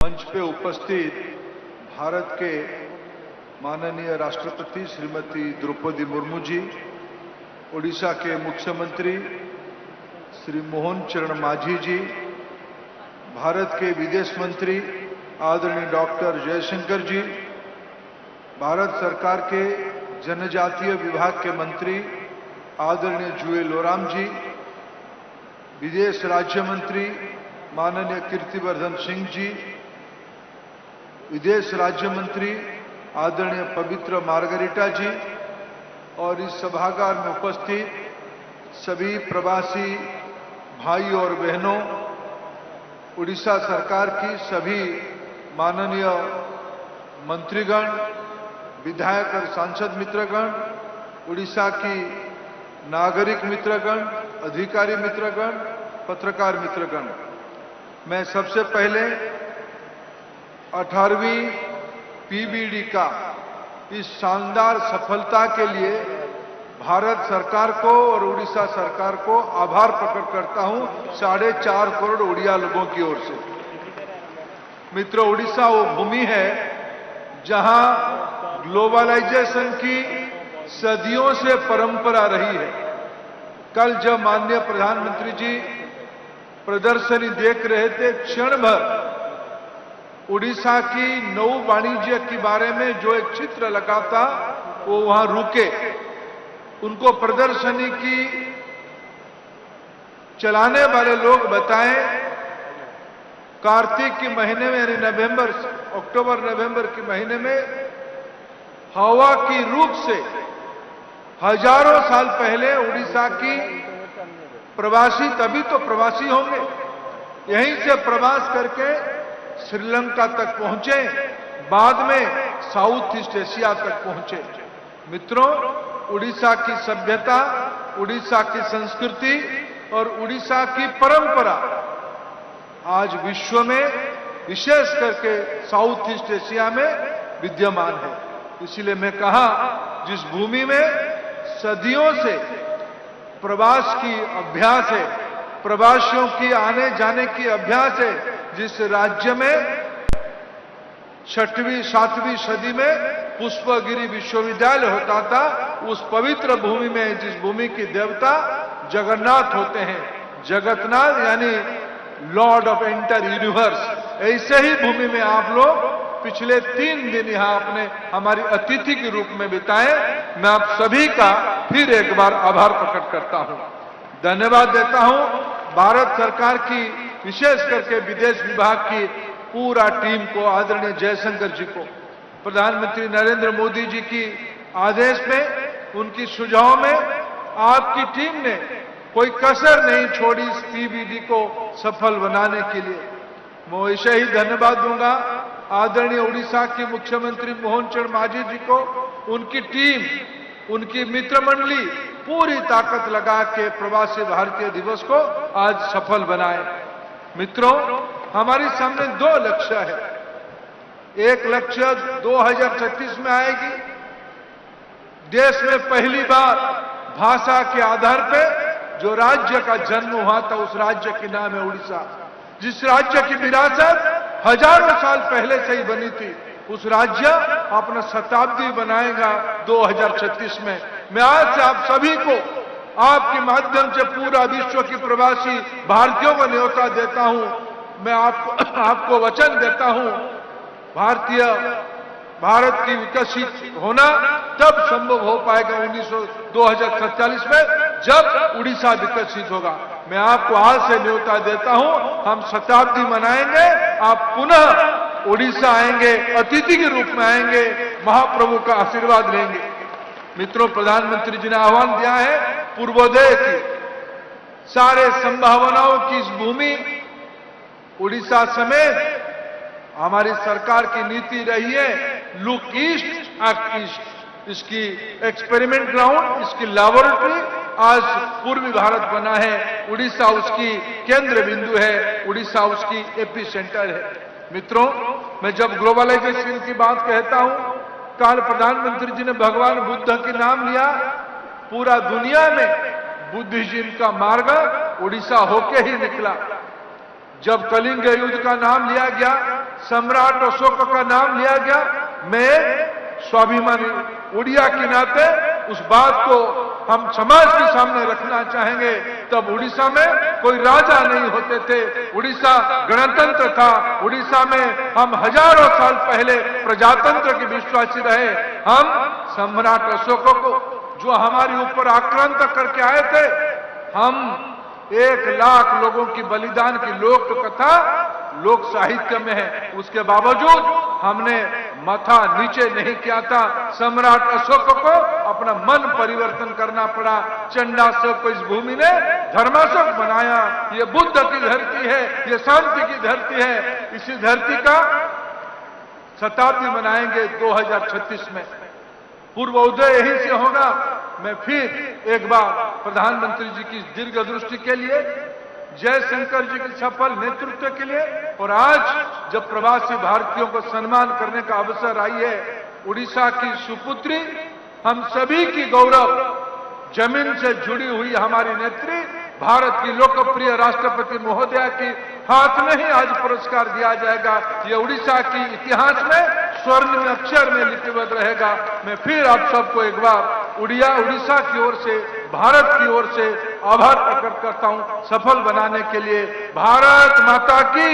मंच पे उपस्थित भारत के माननीय राष्ट्रपति श्रीमती द्रौपदी मुर्मू जी, ओडिशा के मुख्यमंत्री श्री मोहन चरण मांझी जी, भारत के विदेश मंत्री आदरणीय डॉक्टर जयशंकर जी, भारत सरकार के जनजातीय विभाग के मंत्री आदरणीय जुएल ओराम जी, विदेश राज्य मंत्री माननीय कीर्तिवर्धन सिंह जी, विदेश राज्य मंत्री आदरणीय पवित्र मार्गरेटा जी और इस सभागार में उपस्थित सभी प्रवासी भाई और बहनों, उड़ीसा सरकार की सभी माननीय मंत्रीगण, विधायक और सांसद मित्रगण, उड़ीसा की नागरिक मित्रगण, अधिकारी मित्रगण, पत्रकार मित्रगण, मैं सबसे पहले 18वीं पीबीडी का इस शानदार सफलता के लिए भारत सरकार को और उड़ीसा सरकार को आभार प्रकट करता हूं 4.5 करोड़ उड़िया लोगों की ओर से। मित्रों, उड़ीसा वो भूमि है जहां ग्लोबलाइजेशन की सदियों से परंपरा रही है। कल जब माननीय प्रधानमंत्री जी प्रदर्शनी देख रहे थे, क्षण भर उड़ीसा की नौ वाणिज्य के बारे में जो एक चित्र लगा था वो वहां रुके। उनको प्रदर्शनी की चलाने वाले लोग बताएं, कार्तिक के महीने में यानी अक्टूबर नवंबर के महीने में हवा की रूप से हजारों साल पहले उड़ीसा की प्रवासी, तभी तो प्रवासी होंगे, यहीं से प्रवास करके श्रीलंका तक पहुंचे, बाद में साउथ ईस्ट एशिया तक पहुंचे। मित्रों, उड़ीसा की सभ्यता, उड़ीसा की संस्कृति और उड़ीसा की परंपरा आज विश्व में, विशेष करके साउथ ईस्ट एशिया में विद्यमान है। इसलिए मैं कहा, जिस भूमि में सदियों से प्रवास की अभ्यास है, प्रवासियों की आने जाने की अभ्यास है, जिस राज्य में 6वीं 7वीं सदी में पुष्पगिरी विश्वविद्यालय होता था, उस पवित्र भूमि में, जिस भूमि की देवता जगन्नाथ होते हैं, जगन्नाथ यानी लॉर्ड ऑफ एंटायर यूनिवर्स, ऐसे ही भूमि में आप लोग पिछले 3 दिन यहां अपने हमारी अतिथि के रूप में बिताए। मैं आप सभी का फिर एक बार आभार प्रकट करता हूं, धन्यवाद देता हूं। भारत सरकार की, विशेष करके विदेश विभाग की पूरा टीम को, आदरणीय जयशंकर जी को, प्रधानमंत्री नरेंद्र मोदी जी की आदेश में, उनकी सुझाव में आपकी टीम ने कोई कसर नहीं छोड़ी इस पीबीडी को सफल बनाने के लिए। मैं वैसे ही धन्यवाद दूंगा आदरणीय उड़ीसा के मुख्यमंत्री मोहन चरण मांझी जी को, उनकी टीम, उनकी मित्र मंडली पूरी ताकत लगा के प्रवासी भारतीय दिवस को आज सफल बनाए। मित्रों, हमारे सामने 2 लक्ष्य है। एक लक्ष्य 2036 में आएगी, देश में पहली बार भाषा के आधार पे जो राज्य का जन्म हुआ था, उस राज्य के नाम है उड़ीसा। जिस राज्य की विरासत हजारों साल पहले से ही बनी थी, उस राज्य अपना शताब्दी बनाएगा 2036 में। मैं आज से आप सभी को, आपके माध्यम से पूरा विश्व के प्रवासी भारतीयों को न्योता देता हूं। मैं आपको वचन देता हूं, भारत की विकसित होना तब संभव हो पाएगा 2047 में, जब उड़ीसा विकसित होगा। मैं आपको आज से न्योता देता हूं, हम शताब्दी मनाएंगे, आप पुनः उड़ीसा आएंगे, अतिथि के रूप में आएंगे, महाप्रभु का आशीर्वाद लेंगे। मित्रों, प्रधानमंत्री जी ने आह्वान दिया है पूर्वोदय की, सारे संभावनाओं की इस भूमि उड़ीसा समेत हमारी सरकार की नीति रही है, लुक ईस्ट एक्ट ईस्ट। इसकी एक्सपेरिमेंट ग्राउंड, इसकी लैबोरेटरी आज पूर्वी भारत बना है, उड़ीसा उसकी केंद्र बिंदु है, उड़ीसा उसकी एपी सेंटर है। मित्रों, मैं जब ग्लोबलाइजेशन की बात कहता हूं, कल प्रधानमंत्री जी ने भगवान बुद्ध के नाम लिया। पूरा दुनिया में बुद्धिज्म का मार्ग उड़ीसा होके ही निकला। जब कलिंग युद्ध का नाम लिया गया, सम्राट अशोक का नाम लिया गया। मैं स्वाभिमानी उड़िया के नाते उस बात को हम समाज के सामने रखना चाहेंगे। तब उड़ीसा में कोई राजा नहीं होते थे, उड़ीसा गणतंत्र था। उड़ीसा में हम हजारों साल पहले प्रजातंत्र के विश्वासी रहे। हम सम्राट अशोक को जो हमारे ऊपर आक्रांत करके आए थे, हम 1 लाख लोगों की बलिदान की लोक कथा लोक साहित्य में है। उसके बावजूद हमने माथा नीचे नहीं किया था। सम्राट अशोक को अपना मन परिवर्तन करना पड़ा। चंडाशोक को इस भूमि ने धर्माशोक बनाया। ये बुद्ध की धरती है, ये शांति की धरती है। इसी धरती का शताब्दी मनाएंगे 2036 में। पूर्वोदय यहीं से होगा। मैं फिर एक बार प्रधानमंत्री जी की दीर्घ दृष्टि के लिए, जयशंकर जी के सफल नेतृत्व के लिए, और आज जब प्रवासी भारतीयों को सम्मान करने का अवसर आई है, उड़ीसा की सुपुत्री, हम सभी की गौरव, जमीन से जुड़ी हुई हमारी नेत्री, भारत की लोकप्रिय राष्ट्रपति महोदया की हाथ में ही आज पुरस्कार दिया जाएगा। ये उड़ीसा की इतिहास में स्वर्ण अक्षर में लिपिबद्ध रहेगा। मैं फिर आप सबको एक बार उड़ीसा की ओर से, भारत की ओर से आभार प्रकट करता हूं। सफल बनाने के लिए भारत माता की